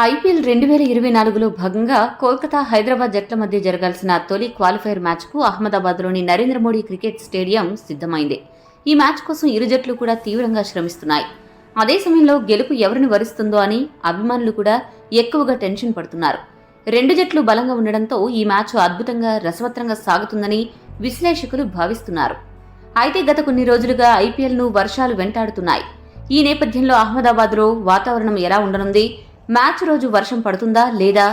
IPL 2024లో భాగంగా కోల్కతా, హైదరాబాద్ జట్ల మధ్య జరగాల్సిన తొలి క్వాలిఫైర్ మ్యాచ్కు అహ్మదాబాద్లోని నరేంద్ర మోడీ క్రికెట్ స్టేడియం సిద్ధమైంది. ఈ మ్యాచ్ కోసం ఇరు జట్లు కూడా తీవ్రంగా శ్రమిస్తున్నాయి. అదే సమయంలో గెలుపు ఎవరిని వరిస్తుందో అని అభిమానులు కూడా ఎక్కువగా టెన్షన్ పడుతున్నారు. రెండు జట్లు బలంగా ఉండడంతో ఈ మ్యాచ్ అద్భుతంగా రసవత్రంగా సాగుతుందని విశ్లేషకులు భావిస్తున్నారు. అయితే గత కొన్ని రోజులుగా ఐపీఎల్ను వర్షాలు వెంటాడుతున్నాయి. ఈ నేపథ్యంలో అహ్మదాబాద్లో వాతావరణం ఎలా ఉండనుంది, మ్యాచ్ రోజు వర్షం పడుతుందా లేదా,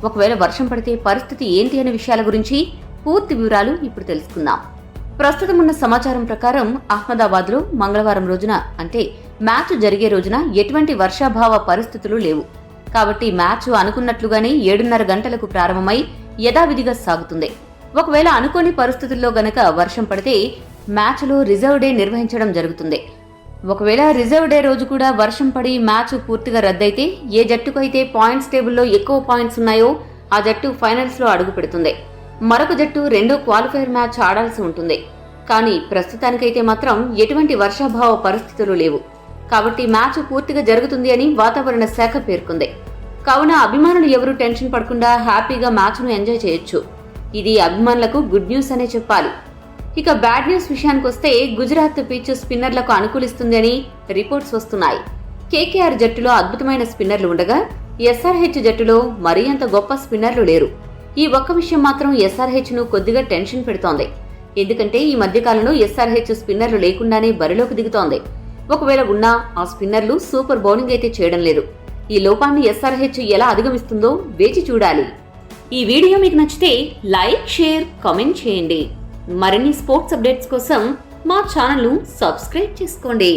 ఒకవేళ వర్షం పడితే పరిస్థితి ఏంటి అనే విషయాల గురించి పూర్తి వివరాలు ఇప్పుడు తెలుసుకుందాం. ప్రస్తుతం ఉన్న సమాచారం ప్రకారం అహ్మదాబాద్లో మంగళవారం రోజున అంటే మ్యాచ్ జరిగే రోజున ఎటువంటి వర్షాభావ పరిస్థితులు లేవు. కాబట్టి మ్యాచ్ అనుకున్నట్లుగానే 7:30 గంటలకు ప్రారంభమై యథావిధిగా సాగుతుంది. ఒకవేళ అనుకోని పరిస్థితుల్లో గనక వర్షం పడితే మ్యాచ్లో రిజర్వ్ డే నిర్వహించడం జరుగుతుంది. ఒకవేళ రిజర్వ్ డే రోజు కూడా వర్షం పడి మ్యాచ్ పూర్తిగా రద్దయితే ఏ జట్టుకు అయితే పాయింట్స్ టేబుల్లో ఎక్కువ పాయింట్స్ ఉన్నాయో ఆ జట్టు ఫైనల్స్ లో అడుగు పెడుతుంది. మరొక జట్టు రెండో క్వాలిఫైర్ మ్యాచ్ ఆడాల్సి ఉంటుంది. కానీ ప్రస్తుతానికైతే మాత్రం ఎటువంటి వర్షాభావ పరిస్థితులు లేవు. కాబట్టి మ్యాచ్ పూర్తిగా జరుగుతుంది అని వాతావరణ శాఖ పేర్కొంది. కావున అభిమానులు ఎవరూ టెన్షన్ పడకుండా హ్యాపీగా మ్యాచ్ను ఎంజాయ్ చేయొచ్చు. ఇది అభిమానులకు గుడ్ న్యూస్ అనే చెప్పాలి. ఇక బ్యాడ్ న్యూస్ విషయానికొస్తే గుజరాత్ పిచ్ స్పిన్నర్లకు అనుకూలిస్తుంది అని రిపోర్ట్స్ వస్తున్నాయి. కేకేఆర్ జట్టులో అద్భుతమైన స్పిన్నర్లు ఉండగా ఎస్ఆర్హెచ్ జట్టులో మరీ అంత గొప్ప స్పిన్నర్లు లేరు. ఈ ఒక్క విషయం మాత్రం ఎస్ఆర్హెచ్ ను కొద్దిగా టెన్షన్ పెడుతోంది. ఎందుకంటే ఈ మధ్యకాలంలో ఎస్ఆర్హెచ్ స్పిన్నర్లు లేకుండానే బరిలోకి దిగుతోంది. ఒకవేళ ఉన్నా ఆ స్పిన్నర్లు సూపర్ బౌలింగ్ అయితే చేయడం లేదు. ఈ లోపాన్ని ఎస్ఆర్హెచ్ ఎలా అధిగమిస్తుందో వేచి చూడాలి. ఈ వీడియో మీకు నచ్చితే లైక్, షేర్, కామెంట్ చేయండి. మరిన్ని స్పోర్ట్స్ అప్డేట్స్ కోసం మా ఛానల్ను సబ్స్క్రైబ్ చేసుకోండి.